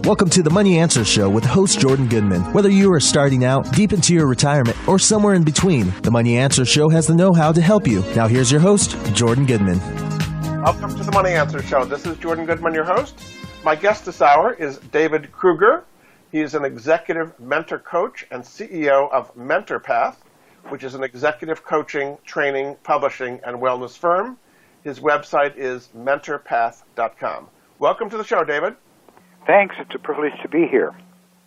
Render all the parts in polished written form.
Welcome to the Money Answer Show with host Jordan Goodman. Whether you are starting out, deep into your retirement, or somewhere in between, the Money Answer Show has the know-how to help you. Now here's your host, Jordan Goodman. Welcome to the Money Answer Show. This is Jordan Goodman, your host. My guest this hour is David Krueger. He is an executive mentor coach and CEO of MentorPath, which is an executive coaching, training, publishing, and wellness firm. His website is mentorpath.com. Welcome to the show, David. Thanks. It's a privilege to be here.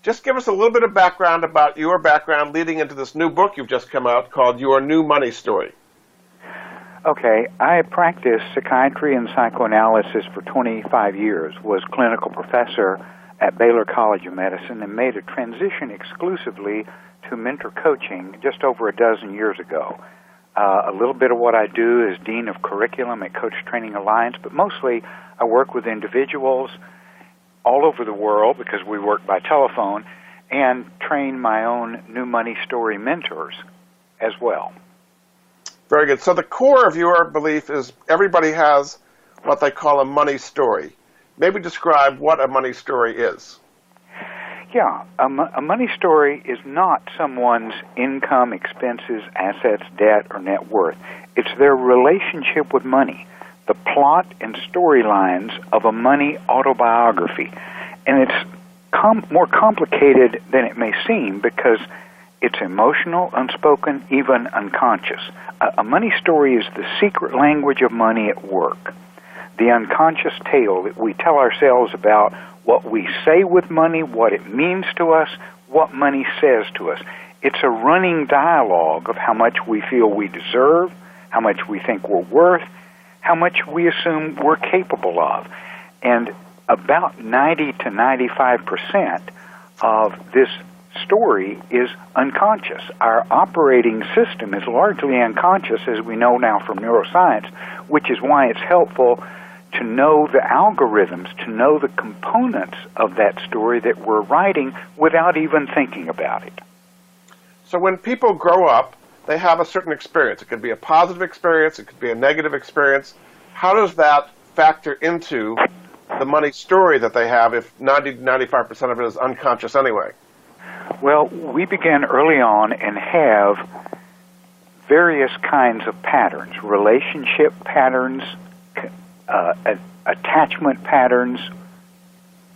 Just give us a little bit of background about your background leading into this new book you've just come out called Your New Money Story. Okay. I practiced psychiatry and psychoanalysis for 25 years, was clinical professor at Baylor College of Medicine, and made a transition exclusively to mentor coaching just over a dozen years ago. A little bit of what I do is Dean of Curriculum at Coach Training Alliance, but mostly I work with individuals all over the world because we work by telephone, and train my own New Money Story mentors as well. Very good. So the core of your belief is everybody has what they call a money story. Maybe describe what a money story is. Yeah, a money story is not someone's income, expenses, assets, debt, or net worth. It's their relationship with money, the plot and storylines of a money autobiography. And it's more complicated than it may seem because it's emotional, unspoken, even unconscious. A money story is the secret language of money at work, the unconscious tale that we tell ourselves about what we say with money, what it means to us, what money says to us. It's a running dialogue of how much we feel we deserve, how much we think we're worth, how much we assume we're capable of. And about 90 to 95% of this story is unconscious. Our operating system is largely unconscious, as we know now from neuroscience, which is why it's helpful to know the algorithms, to know the components of that story that we're writing without even thinking about it. So when people grow up, they have a certain experience. It could be a positive experience. It could be a negative experience. How does that factor into the money story that they have if 90 to 95% of it is unconscious anyway? Well, we begin early on and have various kinds of patterns, relationship patterns, attachment patterns,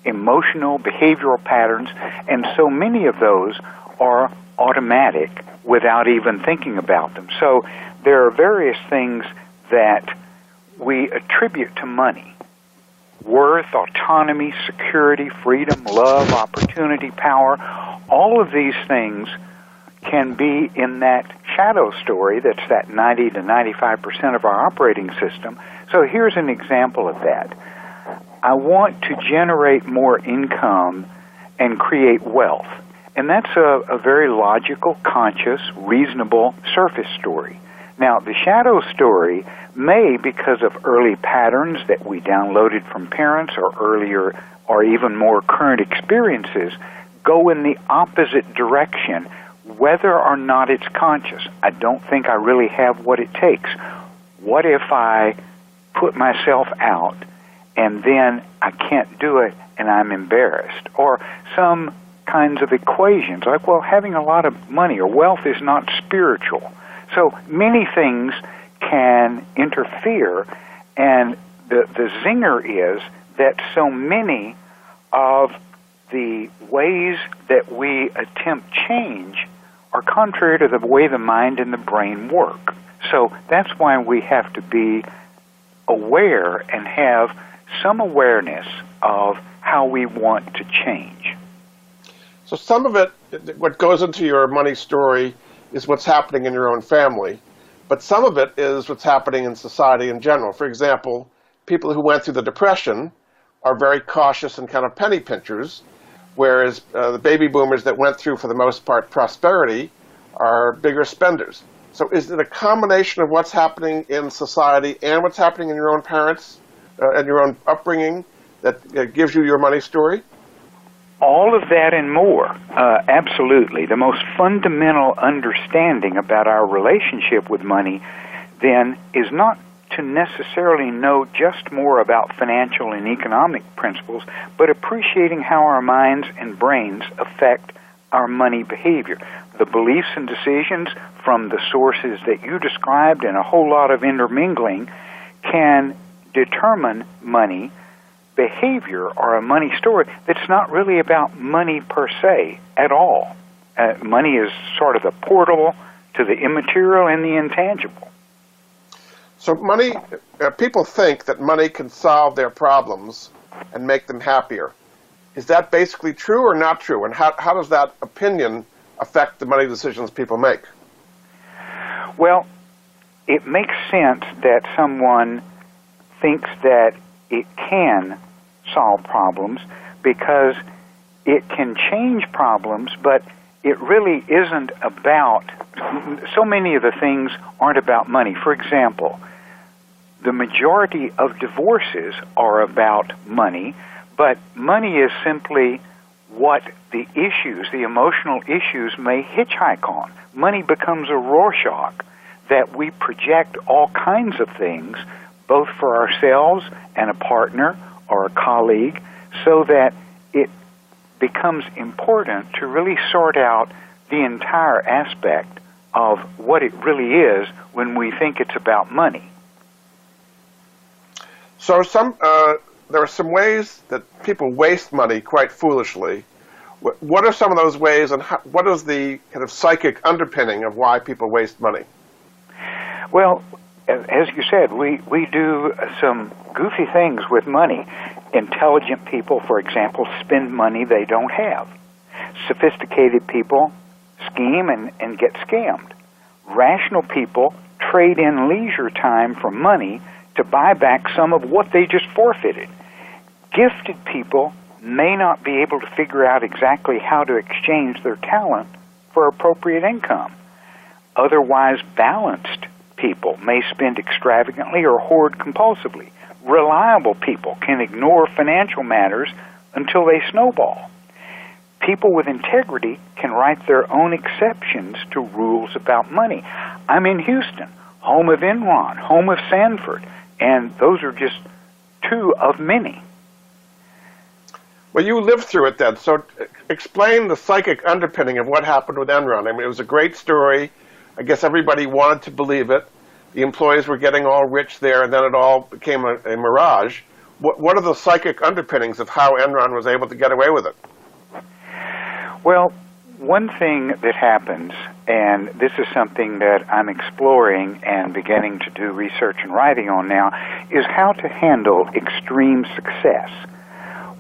emotional, behavioral patterns, and so many of those are automatic without even thinking about them. So there are various things that we attribute to money: worth, autonomy, security, freedom, love, opportunity, power. All of these things can be in that shadow story that's that 90 to 95% of our operating system. So here's an example of that. I want to generate more income and create wealth. And that's a very logical, conscious, reasonable surface story. Now, the shadow story may, because of early patterns that we downloaded from parents or earlier or even more current experiences, go in the opposite direction, whether or not it's conscious. I don't think I really have what it takes. What if I put myself out and then I can't do it and I'm embarrassed? Or some kinds of equations like, well, having a lot of money or wealth is not spiritual. So many things can interfere, and the zinger is that so many of the ways that we attempt change are contrary to the way the mind and the brain work. So that's why we have to be aware and have some awareness of how we want to change. So some of it, what goes into your money story, is what's happening in your own family, but some of it is what's happening in society in general. For example, people who went through the Depression are very cautious and kind of penny pinchers, whereas the baby boomers that went through, for the most part, prosperity are bigger spenders. So is it a combination of what's happening in society and what's happening in your own parents and your own upbringing that gives you your money story? All of that and more, absolutely. The most fundamental understanding about our relationship with money, then, is not to necessarily know just more about financial and economic principles, but appreciating how our minds and brains affect our money behavior. The beliefs and decisions from the sources that you described and a whole lot of intermingling can determine money behavior or a money story that's not really about money per se at all. Money is sort of the portal to the immaterial and the intangible. So money, people think that money can solve their problems and make them happier. Is that basically true or not true? And how does that opinion affect the money decisions people make? Well, it makes sense that someone thinks that it can solve problems because it can change problems, but it really isn't about, so many of the things aren't about money. For example, the majority of divorces are about money, but money is simply what the issues, the emotional issues, may hitchhike on. Money becomes a Rorschach that we project all kinds of things, both for ourselves and a partner or a colleague, so that it becomes important to really sort out the entire aspect of what it really is when we think it's about money. So there are some ways that people waste money quite foolishly. What are some of those ways, and what is the kind of psychic underpinning of why people waste money? Well, as you said, we do some goofy things with money. Intelligent people, for example, spend money they don't have. Sophisticated people scheme and get scammed. Rational people trade in leisure time for money to buy back some of what they just forfeited. Gifted people may not be able to figure out exactly how to exchange their talent for appropriate income. Otherwise balanced people may spend extravagantly or hoard compulsively. Reliable people can ignore financial matters until they snowball. People with integrity can write their own exceptions to rules about money. I'm in Houston, home of Enron, home of Sanford, and those are just two of many. Well, you lived through it then, so explain the psychic underpinning of what happened with Enron. I mean, it was a great story. I guess everybody wanted to believe it. The employees were getting all rich there, and then it all became a mirage. What are the psychic underpinnings of how Enron was able to get away with it? Well, one thing that happens, and this is something that I'm exploring and beginning to do research and writing on now, is how to handle extreme success.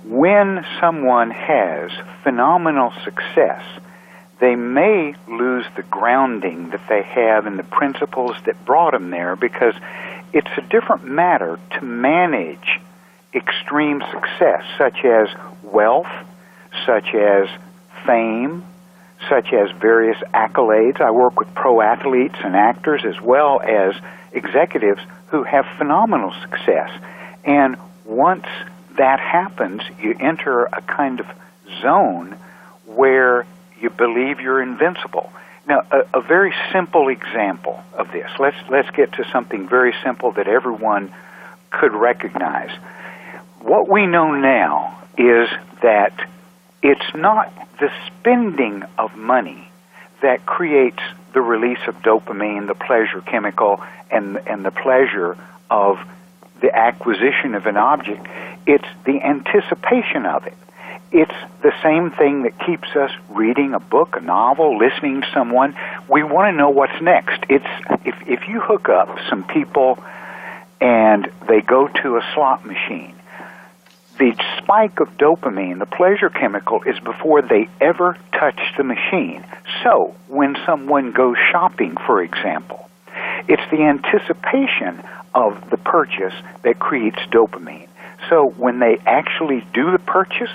When someone has phenomenal success, they may lose the grounding that they have in the principles that brought them there, because it's a different matter to manage extreme success, such as wealth, such as fame, such as various accolades. I work with pro athletes and actors as well as executives who have phenomenal success. And once that happens, you enter a kind of zone where you believe you're invincible. Now, a very simple example of this. Let's get to something very simple that everyone could recognize. What we know now is that it's not the spending of money that creates the release of dopamine, the pleasure chemical, and the pleasure of the acquisition of an object. It's the anticipation of it. It's the same thing that keeps us reading a book, a novel, listening to someone. We want to know what's next. It's if you hook up some people and they go to a slot machine, the spike of dopamine, the pleasure chemical, is before they ever touch the machine. So when someone goes shopping, for example, it's the anticipation of the purchase that creates dopamine. So when they actually do the purchase,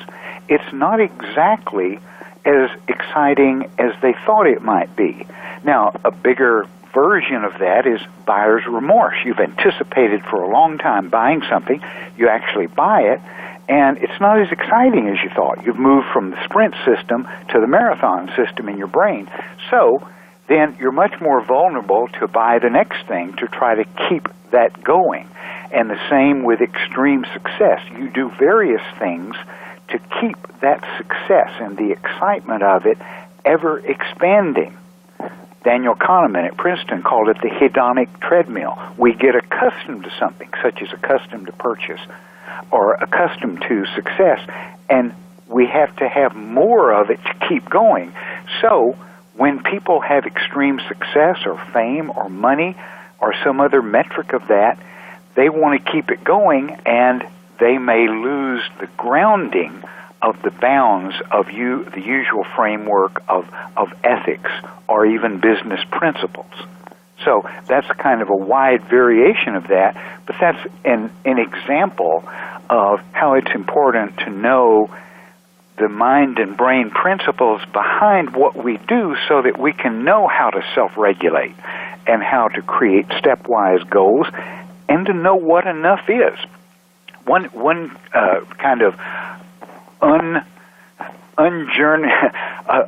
it's not exactly as exciting as they thought it might be. Now, a bigger version of that is buyer's remorse. You've anticipated for a long time buying something, you actually buy it, and it's not as exciting as you thought. You've moved from the sprint system to the marathon system in your brain. So then you're much more vulnerable to buy the next thing to try to keep that going. And the same with extreme success. You do various things to keep that success and the excitement of it ever expanding. Daniel Kahneman at Princeton called it the hedonic treadmill. We get accustomed to something, such as accustomed to purchase or accustomed to success, and we have to have more of it to keep going. So when people have extreme success or fame or money or some other metric of that, they want to keep it going, and they may lose the grounding of the bounds of the usual framework of ethics or even business principles. So that's kind of a wide variation of that, but that's an example of how it's important to know the mind and brain principles behind what we do so that we can know how to self-regulate and how to create stepwise goals and to know what enough is. One kind of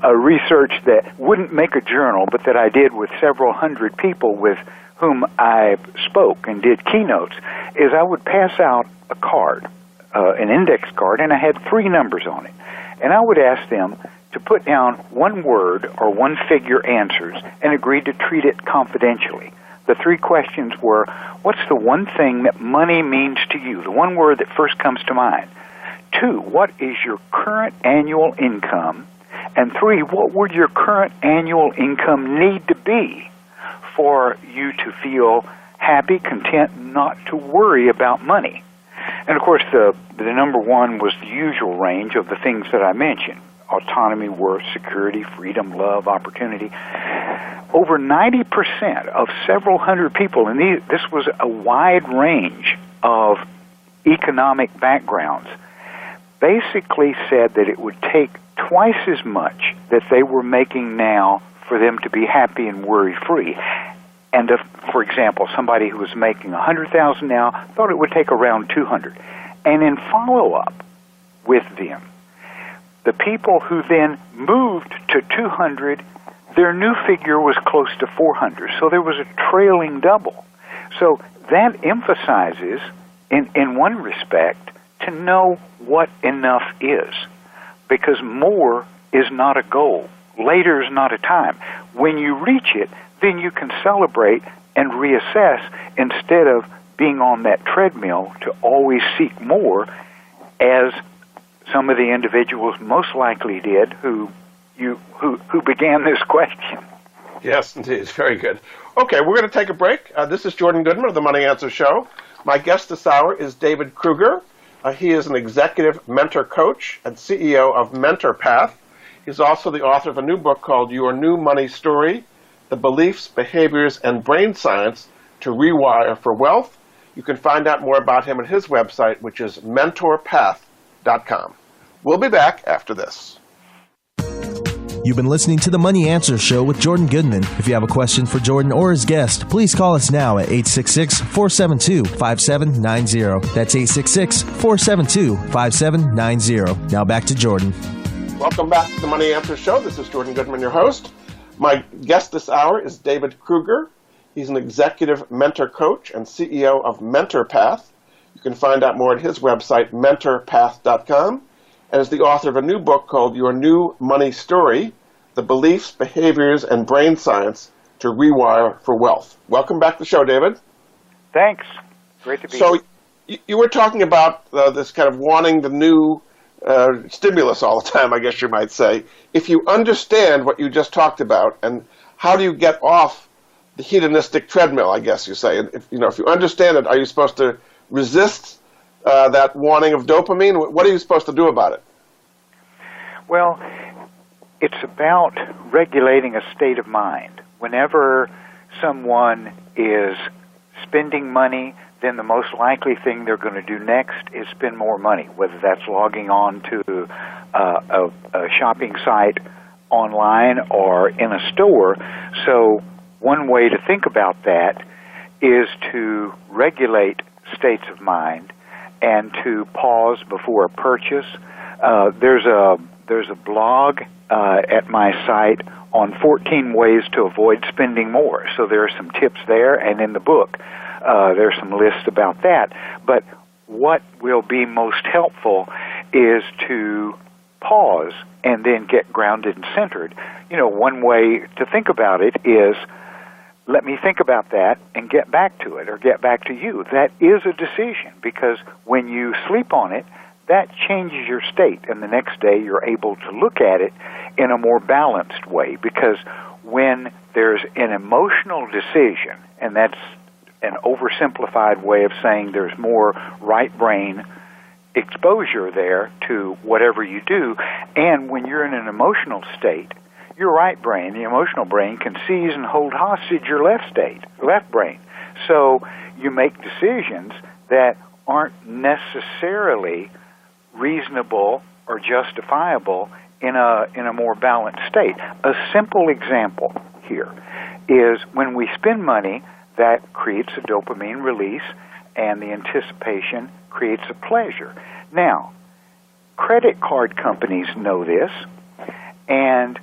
a research that wouldn't make a journal, but that I did with several hundred people with whom I spoke and did keynotes, is I would pass out a card, an index card, and I had 3 numbers on it. And I would ask them to put down one word or one figure answers and agree to treat it confidentially. The 3 questions were, what's the one thing that money means to you? The one word that first comes to mind. 2, what is your current annual income? And 3, what would your current annual income need to be for you to feel happy, content, not to worry about money? And of course, the number 1 was the usual range of the things that I mentioned: autonomy, worth, security, freedom, love, opportunity. Over 90% of several hundred people, and this was a wide range of economic backgrounds, basically said that it would take twice as much that they were making now for them to be happy and worry-free. And for example, somebody who was making $100,000 now thought it would take around $200,000. And in follow-up with them, the people who then moved to $200,000, their new figure was close to $400,000. So there was a trailing double. So that emphasizes, in one respect, to know what enough is, because more is not a goal. Later is not a time. When you reach it, then you can celebrate and reassess instead of being on that treadmill to always seek more, as some of the individuals most likely did who began this question. Yes, indeed. Very good. Okay, we're going to take a break. This is Jordan Goodman of the Money Answer Show. My guest this hour is David Krueger. He is an executive mentor coach and CEO of Mentor Path. He's also the author of a new book called Your New Money Story: The Beliefs, Behaviors, and Brain Science to Rewire for Wealth. You can find out more about him at his website, which is mentorpath.com. We'll be back after this. You've been listening to The Money Answer Show with Jordan Goodman. If you have a question for Jordan or his guest, please call us now at 866-472-5790. That's 866-472-5790. Now back to Jordan. Welcome back to The Money Answer Show. This is Jordan Goodman, your host. My guest this hour is David Krueger. He's an executive mentor coach and CEO of Mentor Path. You can find out more at his website, mentorpath.com, and is the author of a new book called Your New Money Story: The Beliefs, Behaviors, and Brain Science to Rewire for Wealth. Welcome back to the show, David. Thanks. Great to be here. So you were talking about this kind of wanting the new stimulus all the time, I guess you might say. If you understand what you just talked about, and how do you get off the hedonistic treadmill, I guess you say. And if you understand it, are you supposed to resist that wanting of dopamine? What are you supposed to do about it? Well, it's about regulating a state of mind. Whenever someone is spending money, then the most likely thing they're going to do next is spend more money, whether that's logging on to a shopping site online or in a store. So one way to think about that is to regulate states of mind and to pause before a purchase. There's a There's a blog at my site on 14 ways to avoid spending more. So there are some tips there, and in the book there's some lists about that. But what will be most helpful is to pause and then get grounded and centered. One way to think about it is, let me think about that and get back to it, or get back to you. That is a decision, because when you sleep on it, that changes your state, and the next day you're able to look at it in a more balanced way, because when there's an emotional decision, and that's an oversimplified way of saying there's more right brain exposure there to whatever you do, and when you're in an emotional state, your right brain, the emotional brain, can seize and hold hostage your left brain. So you make decisions that aren't necessarily reasonable or justifiable in a more balanced state. A simple example here is when we spend money, that creates a dopamine release, and the anticipation creates a pleasure. Now, credit card companies know this, and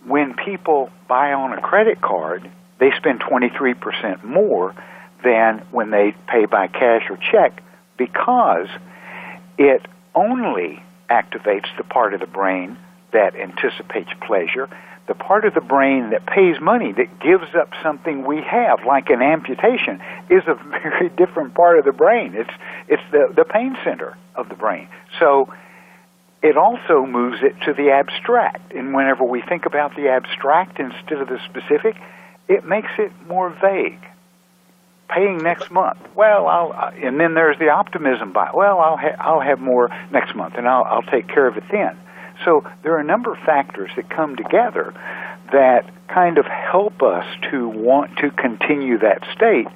when people buy on a credit card, they spend 23% more than when they pay by cash or check, because it only activates the part of the brain that anticipates pleasure. The part of the brain that pays money, that gives up something we have, like an amputation, is a very different part of the brain. It's the pain center of the brain. So it also moves it to the abstract. And whenever we think about the abstract instead of the specific, it makes it more vague. Paying next month. Well, and then there's the optimism by, well, I'll have more next month, and I'll take care of it then. So there are a number of factors that come together that kind of help us to want to continue that state,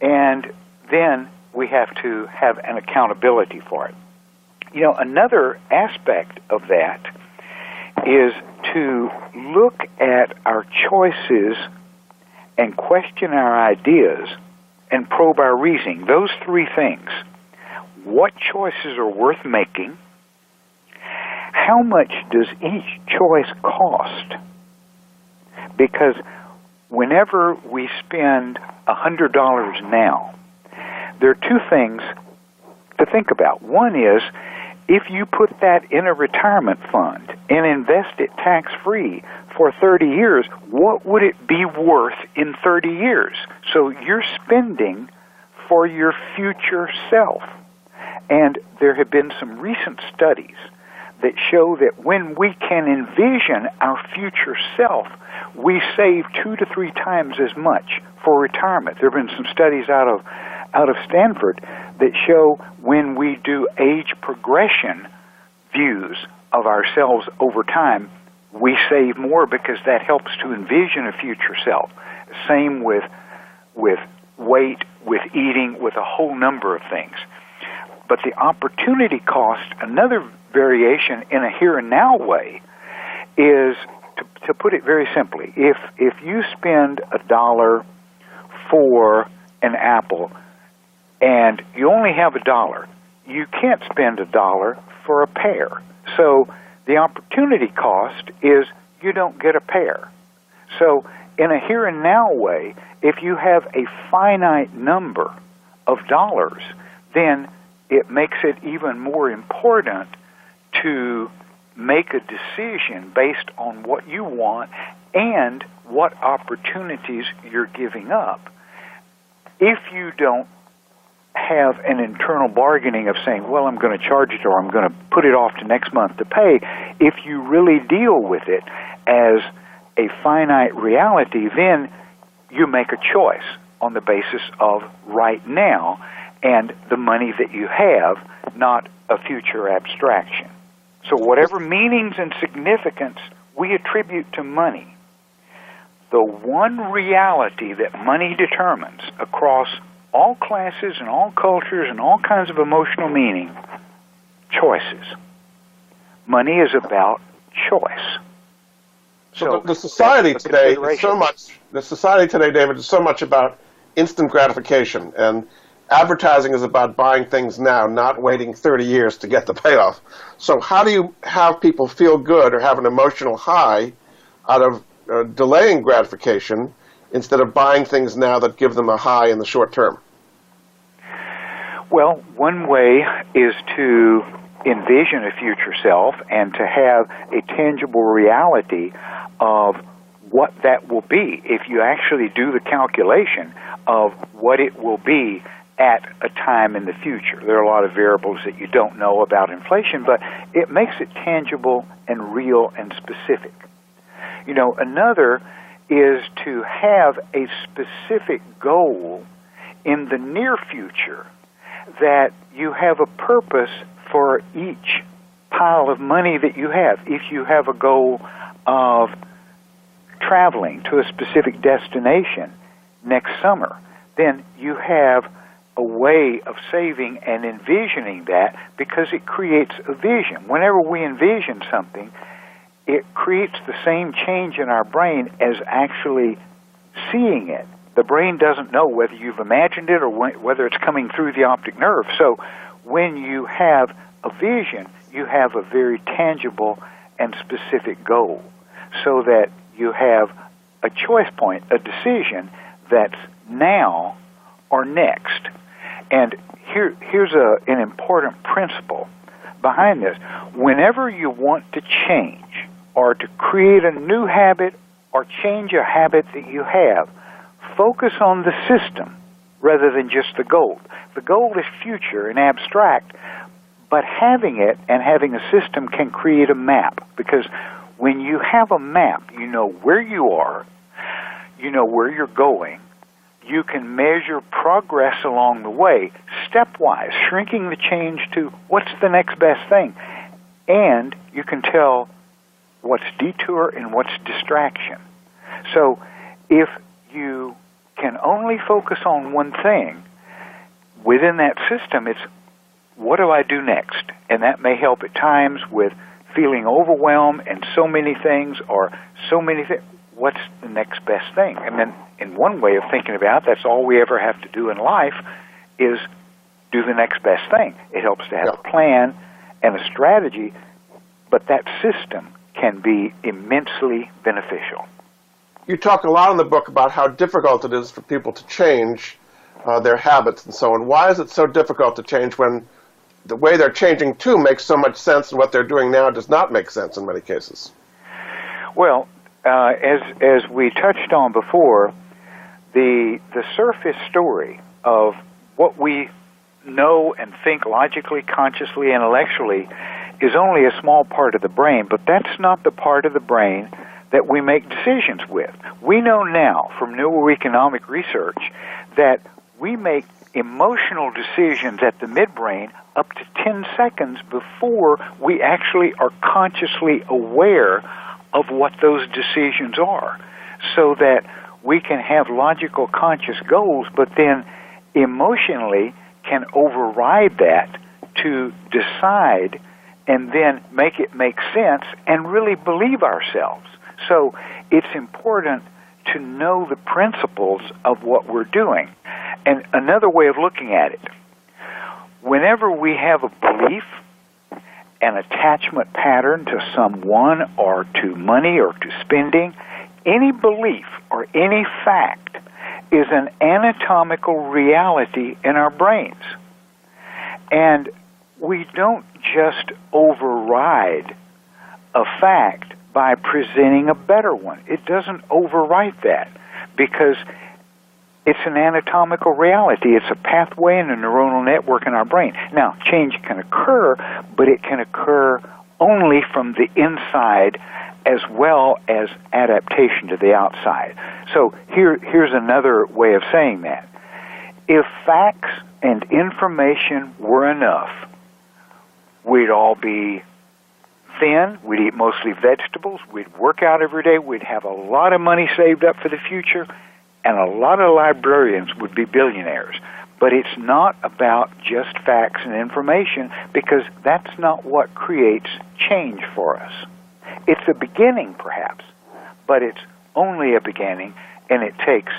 and then we have to have an accountability for it. Another aspect of that is to look at our choices and question our ideas and probe our reasoning. Those three things. What choices are worth making? How much does each choice cost? Because whenever we spend $100 now, there are two things to think about. One is, if you put that in a retirement fund and invest it tax-free for 30 years, what would it be worth in 30 years? So you're spending for your future self. And there have been some recent studies that show that when we can envision our future self, we save 2 to 3 times as much for retirement. There have been some studies out of Stanford that show when we do age progression views of ourselves over time, we save more, because that helps to envision a future self. Same with weight, with eating, with a whole number of things. But the opportunity cost, another variation in a here and now way, is to put it very simply, if you spend $1 for an apple and you only have $1, you can't spend $1 for a pear. So the opportunity cost is you don't get a pear. So in a here and now way, if you have a finite number of dollars, then it makes it even more important to make a decision based on what you want and what opportunities you're giving up. If you don't have an internal bargaining of saying, well, I'm going to charge it, or I'm going to put it off to next month to pay, if you really deal with it as a finite reality, then you make a choice on the basis of right now and the money that you have, not a future abstraction. So whatever meanings and significance we attribute to money, the one reality that money determines across all classes and all cultures and all kinds of emotional meaning, choices. Money is about choice. So the society today is so much. The society today, David, is so much about instant gratification, and advertising is about buying things now, not waiting 30 years to get the payoff. So how do you have people feel good or have an emotional high out of delaying gratification instead of buying things now that give them a high in the short term? Well, one way is to envision a future self and to have a tangible reality of what that will be if you actually do the calculation of what it will be at a time in the future. There are a lot of variables that you don't know about inflation, but it makes it tangible and real and specific. You know, another is to have a specific goal in the near future that you have a purpose for each pile of money that you have. If you have a goal of traveling to a specific destination next summer, then you have a way of saving and envisioning that because it creates a vision. Whenever we envision something, it creates the same change in our brain as actually seeing it. The brain doesn't know whether you've imagined it or whether it's coming through the optic nerve. So when you have a vision, you have a very tangible and specific goal so that you have a choice point, a decision that's now or next. And here's an important principle behind this. Whenever you want to change or to create a new habit or change a habit that you have, focus on the system rather than just the goal. The goal is future and abstract, but having it and having a system can create a map, because when you have a map, you know where you are, you know where you're going, you can measure progress along the way, stepwise, shrinking the change to what's the next best thing, and you can tell what's detour and what's distraction. So if you can only focus on one thing, within that system, it's what do I do next? And that may help at times with feeling overwhelmed and so many things or so many things. What's the next best thing? And then in one way of thinking about it, that's all we ever have to do in life is do the next best thing. It helps to have a plan and a strategy, but that system can be immensely beneficial. You talk a lot in the book about how difficult it is for people to change their habits and so on. Why is it so difficult to change when the way they're changing to makes so much sense and what they're doing now does not make sense in many cases? Well, as we touched on before, the surface story of what we know and think logically, consciously, intellectually is only a small part of the brain, but that's not the part of the brain that we make decisions with. We know now from neuroeconomic research that we make emotional decisions at the midbrain up to 10 seconds before we actually are consciously aware of what those decisions are, so that we can have logical, conscious goals, but then emotionally can override that to decide and then make it make sense and really believe ourselves. So it's important to know the principles of what we're doing. And another way of looking at it, whenever we have a belief, an attachment pattern to someone or to money or to spending, any belief or any fact is an anatomical reality in our brains. And we don't just override a fact by presenting a better one. It doesn't overwrite that because it's an anatomical reality. It's a pathway and a neuronal network in our brain. Now, change can occur, but it can occur only from the inside as well as adaptation to the outside. So here's another way of saying that. If facts and information were enough, we'd all be thin, we'd eat mostly vegetables, we'd work out every day, we'd have a lot of money saved up for the future, and a lot of librarians would be billionaires. But it's not about just facts and information, because that's not what creates change for us. It's a beginning, perhaps, but it's only a beginning, and it takes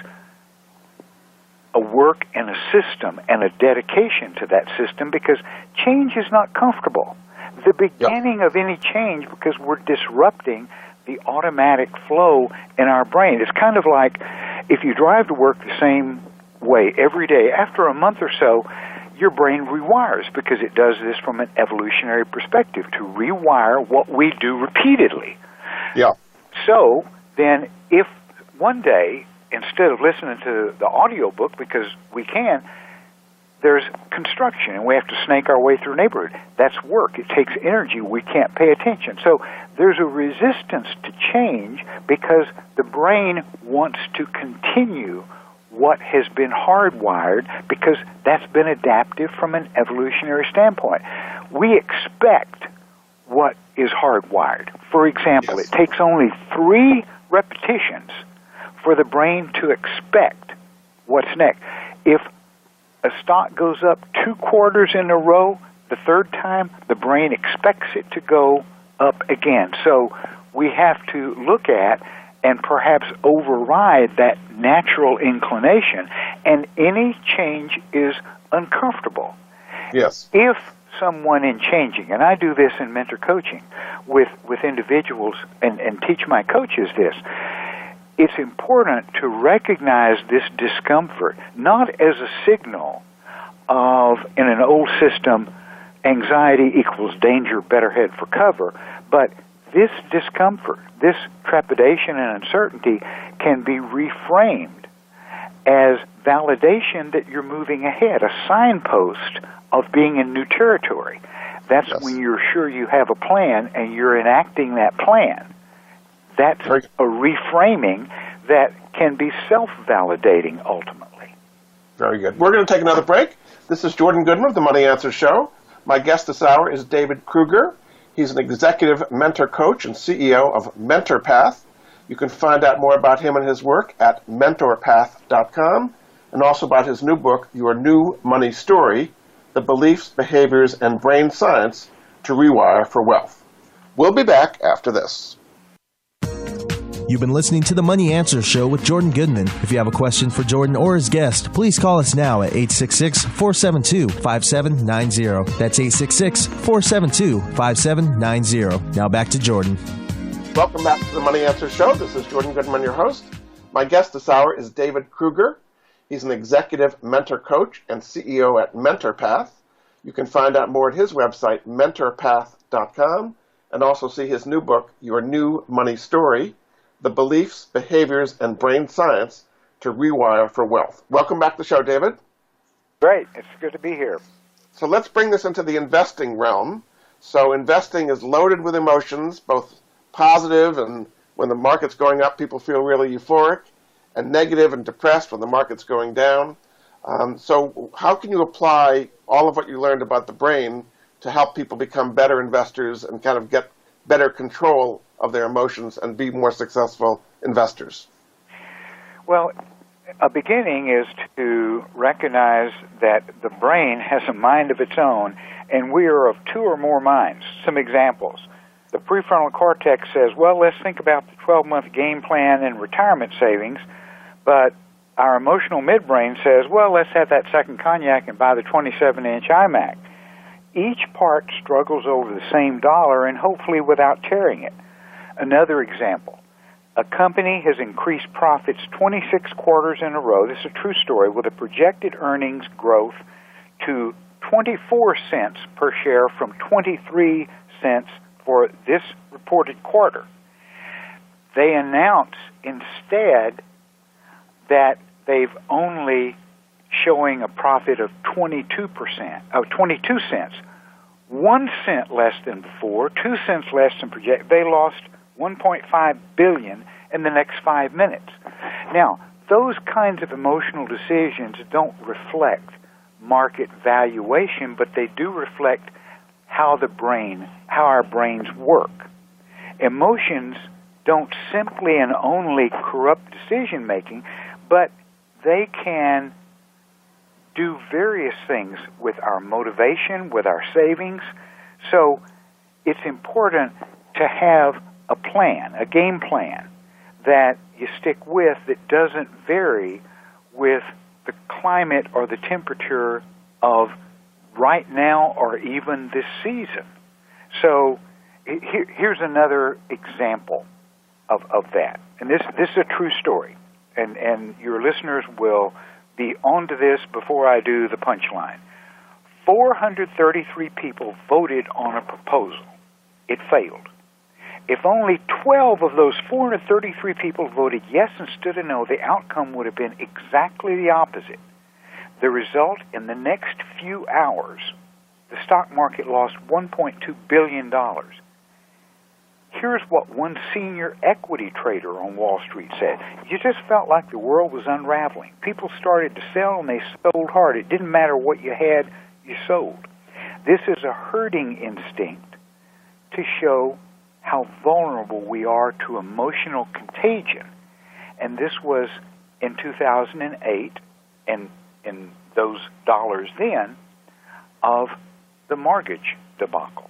a work and a system and a dedication to that system, because change is not comfortable. The beginning of any change, because we're disrupting the automatic flow in our brain. It's kind of like if you drive to work the same way every day, after a month or so, your brain rewires, because it does this from an evolutionary perspective, to rewire what we do repeatedly. Yeah. So then if one day, instead of listening to the audiobook, because we can, there's construction and we have to snake our way through a neighborhood. That's work. It takes energy. We can't pay attention. So there's a resistance to change because the brain wants to continue what has been hardwired, because that's been adaptive from an evolutionary standpoint. We expect what is hardwired. For example, It takes only 3 repetitions for the brain to expect what's next. If a stock goes up 2 quarters in a row, the third time, the brain expects it to go up again. So we have to look at and perhaps override that natural inclination, and any change is uncomfortable. Yes. If someone in changing, and I do this in mentor coaching with individuals and teach my coaches this, it's important to recognize this discomfort not as a signal of, in an old system, anxiety equals danger, better head for cover, but this discomfort, this trepidation and uncertainty can be reframed as validation that you're moving ahead, a signpost of being in new territory. That's when you're sure you have a plan and you're enacting that plan. That's a reframing that can be self-validating ultimately. Very good. We're going to take another break. This is Jordan Goodman of the Money Answer Show. My guest this hour is David Krueger. He's an executive mentor coach and CEO of MentorPath. You can find out more about him and his work at mentorpath.com, and also about his new book, Your New Money Story, The Beliefs, Behaviors, and Brain Science to Rewire for Wealth. We'll be back after this. You've been listening to The Money Answer Show with Jordan Goodman. If you have a question for Jordan or his guest, please call us now at 866-472-5790. That's 866-472-5790. Now back to Jordan. Welcome back to The Money Answer Show. This is Jordan Goodman, your host. My guest this hour is David Krueger. He's an executive mentor coach and CEO at MentorPath. You can find out more at his website, mentorpath.com, and also see his new book, Your New Money Story, The Beliefs, Behaviors, and Brain Science to Rewire for Wealth. Welcome back to the show, David. Great. It's good to be here. So let's bring this into the investing realm. So investing is loaded with emotions, both positive, and when the market's going up, people feel really euphoric, and negative and depressed when the market's going down. So how can you apply all of what you learned about the brain to help people become better investors and kind of get better control of their emotions and be more successful investors? Well, a beginning is to recognize that the brain has a mind of its own, and we are of 2 or more minds. Some examples. The prefrontal cortex says, well, let's think about the 12-month game plan and retirement savings, but our emotional midbrain says, well, let's have that second cognac and buy the 27-inch iMac. Each part struggles over the same dollar, and hopefully without tearing it. Another example, a company has increased profits 26 quarters in a row. This is a true story, with a projected earnings growth to 24 cents per share from 23 cents for this reported quarter. They announce instead that they've only showing a profit of 22 cents, 1 cent less than before, 2 cents less than projected. They lost $1.5 billion in the next 5 minutes. Now, those kinds of emotional decisions don't reflect market valuation, but they do reflect how our brains work. Emotions don't simply and only corrupt decision making, but they can do various things with our motivation, with our savings. So it's important to have a plan, a game plan that you stick with that doesn't vary with the climate or the temperature of right now or even this season. So here's another example of that. And this is a true story. And your listeners will be onto this before I do the punchline. 433 people voted on a proposal. It failed. If only 12 of those 433 people voted yes instead of no, the outcome would have been exactly the opposite. The result, in the next few hours, the stock market lost $1.2 billion. Here's what one senior equity trader on Wall Street said. You just felt like the world was unraveling. People started to sell, and they sold hard. It didn't matter what you had, you sold. This is a herding instinct to show how vulnerable we are to emotional contagion. And this was in 2008, and in those dollars then, of the mortgage debacle.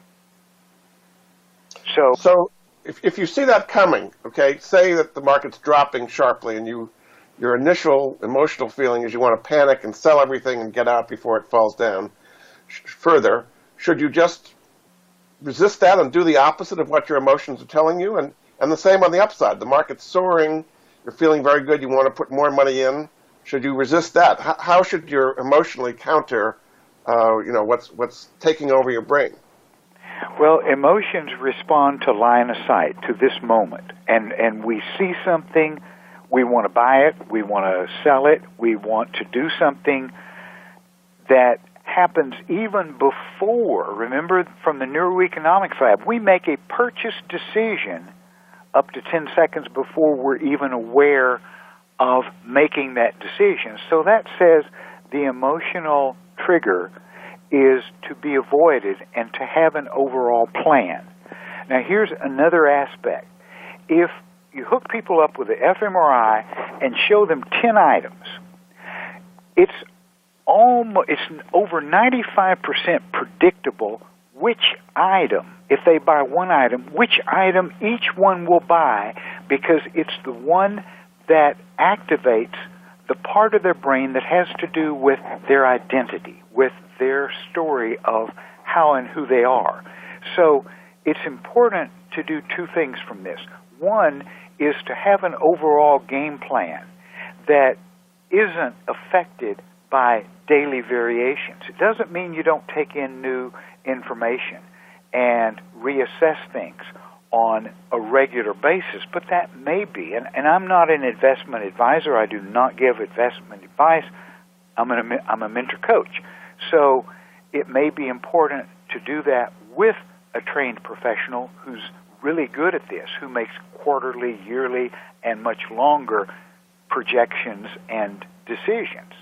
So if you see that coming, okay, say that the market's dropping sharply and your initial emotional feeling is you want to panic and sell everything and get out before it falls down further, should you just resist that and do the opposite of what your emotions are telling you? And the same on the upside. The market's soaring, you're feeling very good, you want to put more money in. Should you resist that? How should you emotionally counter what's taking over your brain? Well, emotions respond to line of sight, to this moment. And we see something, we want to buy it, we want to sell it, we want to do something that happens even before. Remember from the neuroeconomics lab, we make a purchase decision up to 10 seconds before we're even aware of making that decision. So that says the emotional trigger is to be avoided and to have an overall plan. Now here's another aspect. If you hook people up with the fMRI and show them 10 items, it's over 95% predictable which item, if they buy one item, which item each one will buy, because it's the one that activates the part of their brain that has to do with their identity, with their story of how and who they are. So it's important to do two things from this. One is to have an overall game plan that isn't affected by daily variations. It doesn't mean you don't take in new information and reassess things on a regular basis, but that may be, and I'm not an investment advisor, I do not give investment advice, I'm a mentor coach. So it may be important to do that with a trained professional who's really good at this, who makes quarterly, yearly, and much longer projections and decisions.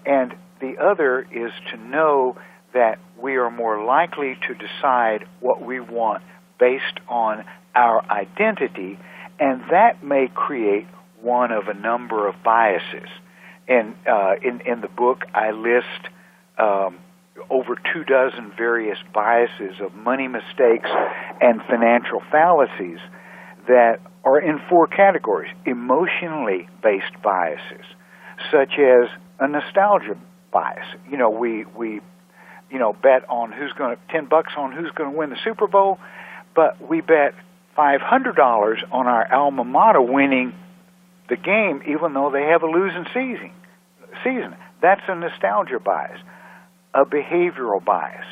And the other is to know that we are more likely to decide what we want based on our identity, and that may create one of a number of biases. And in the book, I list over 24 various biases of money mistakes and financial fallacies that are in 4 categories. Emotionally based biases, such as a nostalgia bias. We bet on who's going to $10 on who's going to win the Super Bowl, but we bet $500 on our alma mater winning the game, even though they have a losing season. That's a nostalgia bias. A behavioral bias,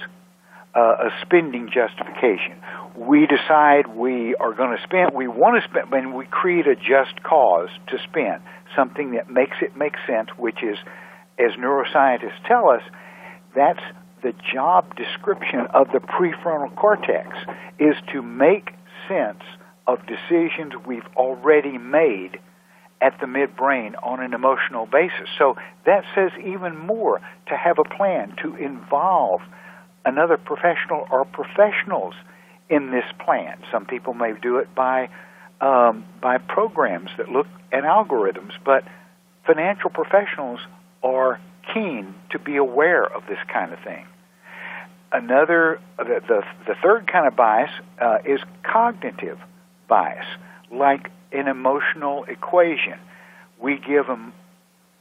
a spending justification. We decide we are going to spend, we want to spend, and we create a just cause to spend, something that makes it make sense, which is, as neuroscientists tell us, that's the job description of the prefrontal cortex, is to make sense of decisions we've already made at the midbrain on an emotional basis. So that says even more to have a plan, to involve another professional or professionals in this plan. Some people may do it by programs that look at algorithms, but financial professionals are keen to be aware of this kind of thing. The third kind of bias is cognitive bias, like an emotional equation. We give them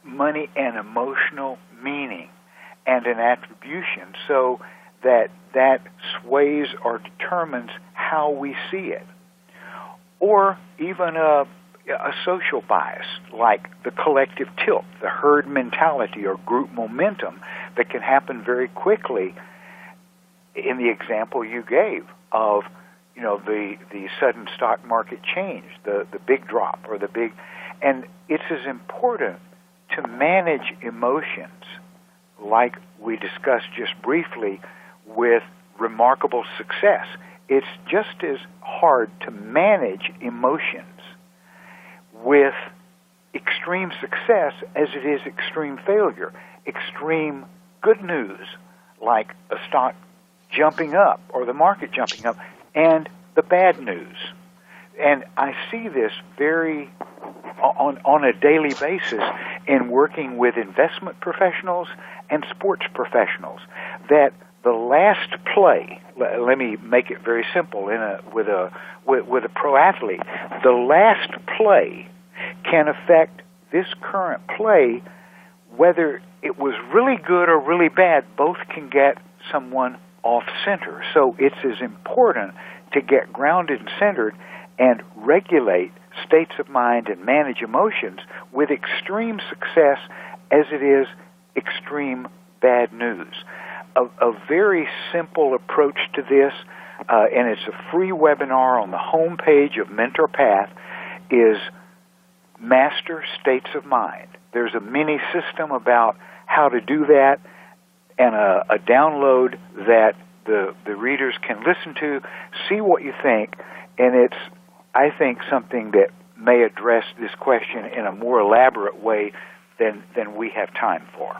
money an emotional meaning and an attribution so that sways or determines how we see it. Or even a social bias, like the collective tilt, the herd mentality or group momentum that can happen very quickly in the example you gave of, the sudden stock market change, the big drop or the big, and it's as important to manage emotions like we discussed just briefly with remarkable success. It's just as hard to manage emotions with extreme success as it is extreme failure. Extreme good news, like a stock jumping up or the market jumping up, and the bad news. And I see this very on a daily basis in working with investment professionals and sports professionals, that the last play, let me make it very simple with a pro athlete, the last play can affect this current play. Whether it was really good or really bad, both can get someone off center. So it's as important to get grounded and centered and regulate states of mind and manage emotions with extreme success as it is extreme bad news. A very simple approach to this, and it's a free webinar on the home page of Mentor Path, is Master States of Mind. There's a mini system about how to do that, and a download that the readers can listen to, see what you think, and it's, I think, something that may address this question in a more elaborate way than we have time for.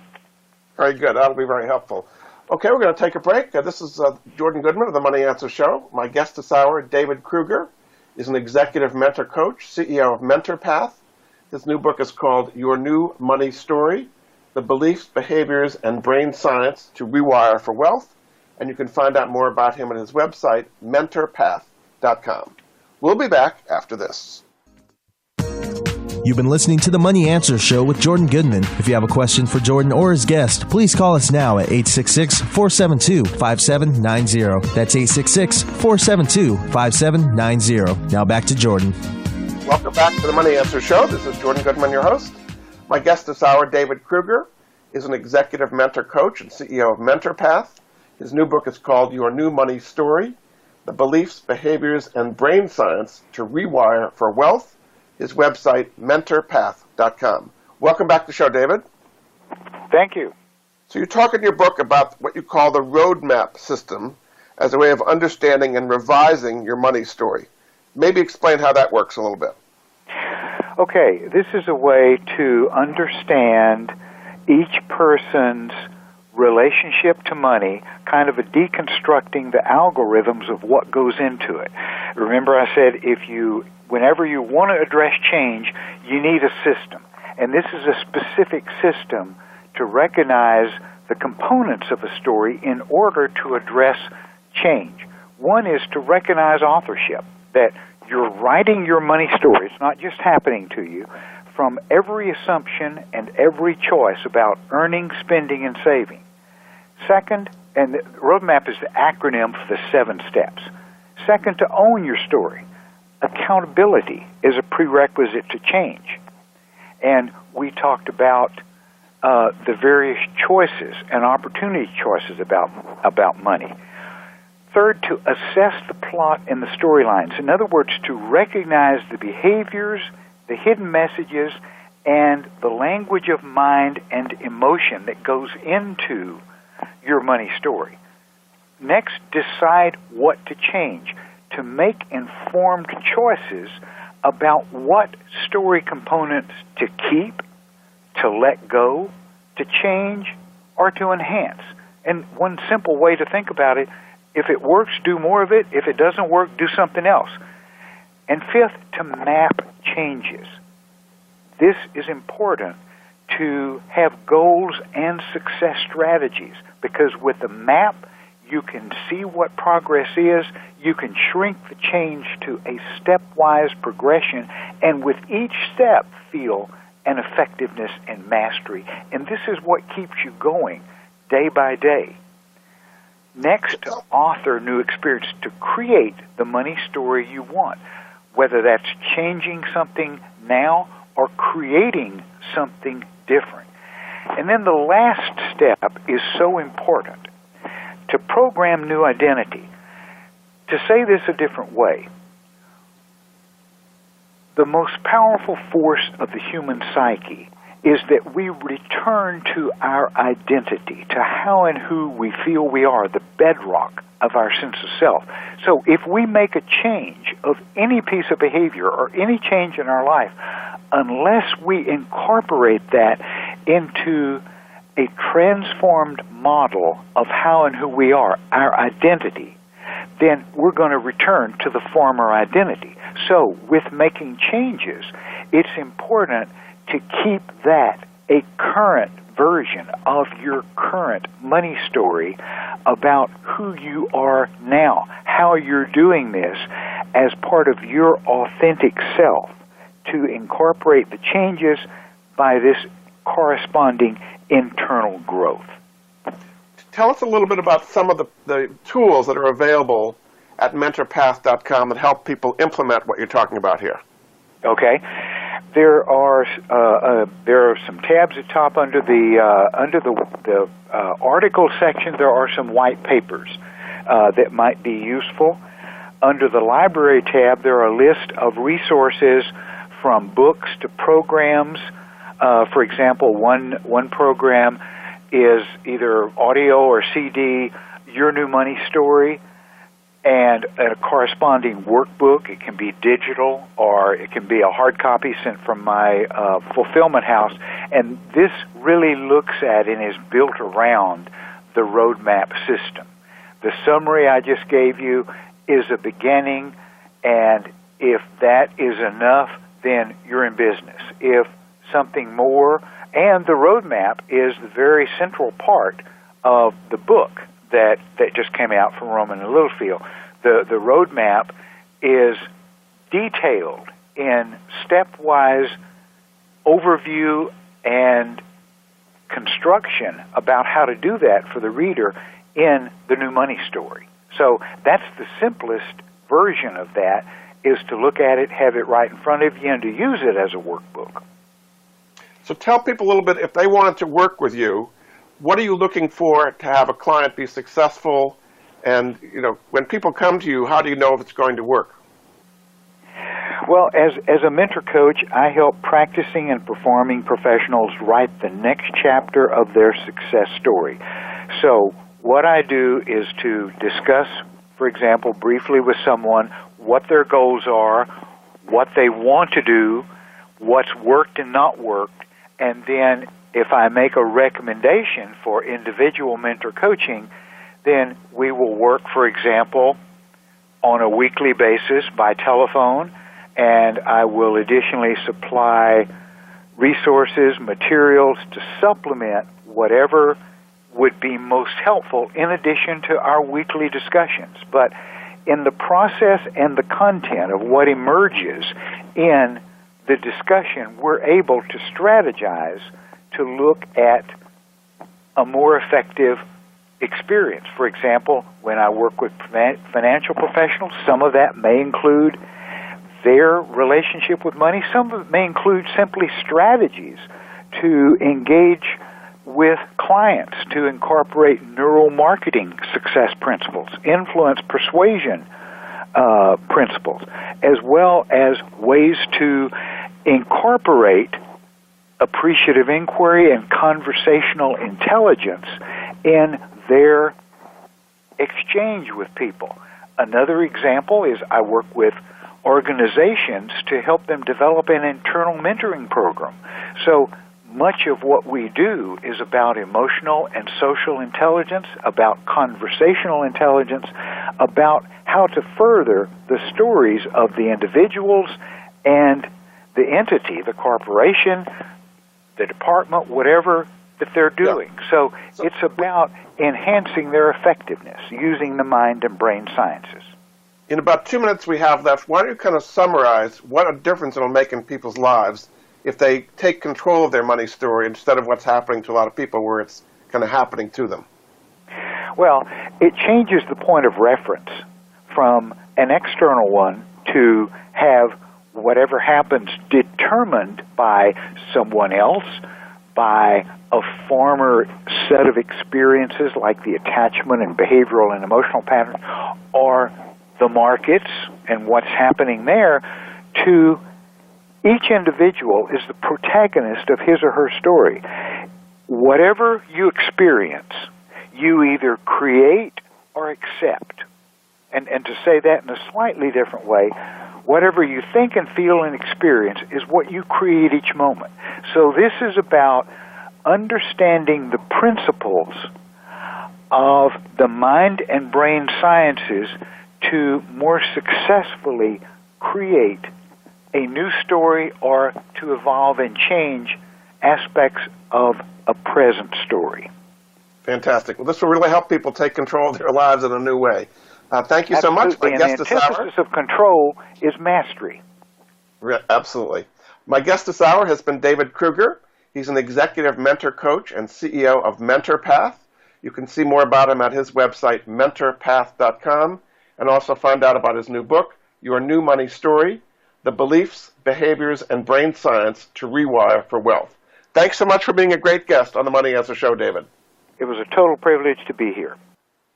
Very good. That'll be very helpful. Okay, we're going to take a break. This is Jordan Goodman of the Money Answer Show. My guest this hour, David Krueger, is an executive mentor coach, CEO of Mentor Path. His new book is called Your New Money Story, The Beliefs, Behaviors, and Brain Science to Rewire for Wealth. And you can find out more about him at his website, mentorpath.com. We'll be back after this. You've been listening to the Money Answer Show with Jordan Goodman. If you have a question for Jordan or his guest, please call us now at 866-472-5790. That's 866-472-5790. Now back to Jordan. Welcome back to the Money Answer Show. This is Jordan Goodman, your host. My guest this hour, David Krueger, is an executive mentor coach and CEO of Mentor Path. His new book is called Your New Money Story, The Beliefs, Behaviors, and Brain Science to Rewire for Wealth. His website, mentorpath.com. Welcome back to the show, David. Thank you. So you talk in your book about what you call the roadmap system as a way of understanding and revising your money story. Maybe explain how that works a little bit. Okay, this is a way to understand each person's relationship to money, kind of a deconstructing the algorithms of what goes into it. Remember I said whenever you want to address change, you need a system. And this is a specific system to recognize the components of a story in order to address change. One is to recognize authorship, that you're writing your money story. It's not just happening to you, from every assumption and every choice about earning, spending, and saving. Second, and the roadmap is the acronym for the 7 steps. Second, to own your story. Accountability is a prerequisite to change. And we talked about the various choices and opportunity choices about money. Third, to assess the plot and the storylines. In other words, to recognize the behaviors, the hidden messages, and the language of mind and emotion that goes into your money story. Next, decide what to change, to make informed choices about what story components to keep, to let go, to change, or to enhance. And one simple way to think about it, if it works, do more of it. If it doesn't work, do something else. And fifth, to map changes. This is important to have goals and success strategies, because with the map, you can see what progress is, you can shrink the change to a stepwise progression, and with each step feel and effectiveness and mastery. And this is what keeps you going day by day. Next, author new experience to create the money story you want, whether that's changing something now or creating something different. And then the last step is so important, to program new identity. To say this a different way, the most powerful force of the human psyche is that we return to our identity, to how and who we feel we are, the bedrock of our sense of self. So if we make a change of any piece of behavior or any change in our life, unless we incorporate that into a transformed model of how and who we are, our identity, then we're going to return to the former identity. So with making changes, it's important to keep that a current version of your current money story about who you are now, how you're doing this as part of your authentic self, to incorporate the changes by this corresponding internal growth. Tell us a little bit about some of the tools that are available at mentorpath.com that help people implement what you're talking about here. Okay. There are some tabs at top under the article section. There are some white papers that might be useful. Under the library tab, there are a list of resources from books to programs. For example, one program is either audio or CD, Your New Money Story, and a corresponding workbook. It can be digital or it can be a hard copy sent from my fulfillment house. And this really looks at and is built around the roadmap system. The summary I just gave you is a beginning, and if that is enough, then you're in business. If something more, and the roadmap is the very central part of the book that just came out from Roman and Littlefield. The roadmap is detailed in stepwise overview and construction about how to do that for the reader in the New Money Story. So that's the simplest version of that, is to look at it, have it right in front of you, and to use it as a workbook. So tell people a little bit, if they wanted to work with you, what are you looking for to have a client be successful? And, when people come to you, how do you know if it's going to work? Well, as a mentor coach, I help practicing and performing professionals write the next chapter of their success story. So what I do is to discuss, for example, briefly with someone what their goals are, what they want to do, what's worked and not worked, and then if I make a recommendation for individual mentor coaching, then we will work, for example, on a weekly basis by telephone, and I will additionally supply resources, materials to supplement whatever would be most helpful in addition to our weekly discussions. But in the process and the content of what emerges in the discussion, we're able to strategize to look at a more effective experience. For example, when I work with financial professionals, some of that may include their relationship with money. Some of it may include simply strategies to engage with clients, to incorporate neuromarketing success principles, influence persuasion principles, as well as ways to incorporate appreciative inquiry and conversational intelligence in their exchange with people. Another example is I work with organizations to help them develop an internal mentoring program. So much of what we do is about emotional and social intelligence, about conversational intelligence, about how to further the stories of the individuals and the entity, the corporation, the department, whatever that they're doing. Yeah. So it's about enhancing their effectiveness using the mind and brain sciences. In about 2 minutes we have left, why don't you kind of summarize what a difference it'll make in people's lives if they take control of their money story instead of what's happening to a lot of people where it's kind of happening to them? Well, it changes the point of reference from an external one to have whatever happens determined by someone else, by a former set of experiences like the attachment and behavioral and emotional patterns, or the markets and what's happening there, to each individual is the protagonist of his or her story. Whatever you experience, you either create or accept. And to say that in a slightly different way, whatever you think and feel and experience is what you create each moment. So this is about understanding the principles of the mind and brain sciences to more successfully create a new story or to evolve and change aspects of a present story. Fantastic. Well, this will really help people take control of their lives in a new way. Thank you so much. My guest this hour. The antithesis of control is mastery. Absolutely. My guest this hour has been David Krueger. He's an executive mentor coach and CEO of MentorPath. You can see more about him at his website, mentorpath.com, and also find out about his new book, Your New Money Story, The Beliefs, Behaviors, and Brain Science to Rewire for Wealth. Thanks so much for being a great guest on the Money Answer Show, David. It was a total privilege to be here.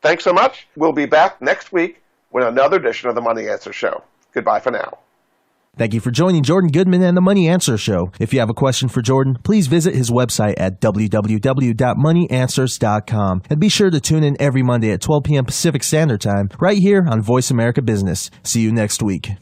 Thanks so much. We'll be back next week with another edition of the Money Answer Show. Goodbye for now. Thank you for joining Jordan Goodman and the Money Answer Show. If you have a question for Jordan, please visit his website at www.moneyanswers.com. And be sure to tune in every Monday at 12 p.m. Pacific Standard Time right here on Voice America Business. See you next week.